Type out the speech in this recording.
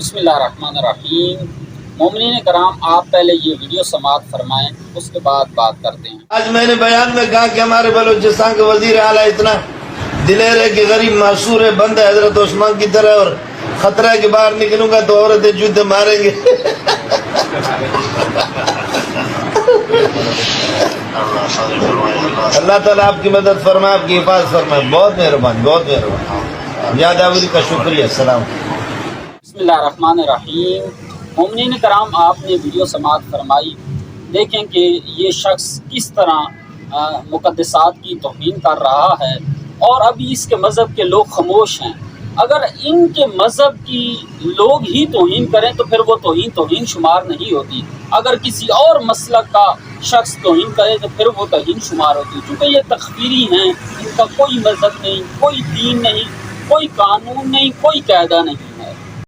बिस्मिल्लाहिर्रहमानिर्रहीम। मोमिनीन कराम, आप पहले ये वीडियो समाअत फरमाएं, उसके बाद बात करते हैं। आज मैंने बयान में कहा कि हमारे बलूचिस्तान के वजीर आला इतना दिलेर है कि गरीब मासूर है, बंद है हजरत उस्मान की तरह, और खतरा के बाहर निकलूंगा तो औरतें जूते मारेंगे। अल्लाह ताला आपकी मदद फरमाए, आपकी हिफाजत फरमाए। बहुत मेहरबानी, बहुत मेहरबानी। यादावरी का शुक्रिया। सलाम। बिस्मिल्लाहिर्रहमानिर्रहीम। मोमिनीन कराम, आपने वीडियो समाअत फरमाई। देखें कि ये शख्स किस तरह मुक़द्दसात की तौहीन कर रहा है और अभी इसके मज़हब के लोग खामोश हैं। अगर इनके मज़हब की लोग ही तौहीन करें तो फिर वो तौहीन शुमार नहीं होती। अगर किसी और मसलक का शख्स तौहीन करे तो फिर वो तौहीन शुमार होती। चूँकि ये तकफ़ीरी हैं, इनका कोई मज़हब नहीं, कोई दीन नहीं, कोई कानून नहीं, कोई कायदा नहीं।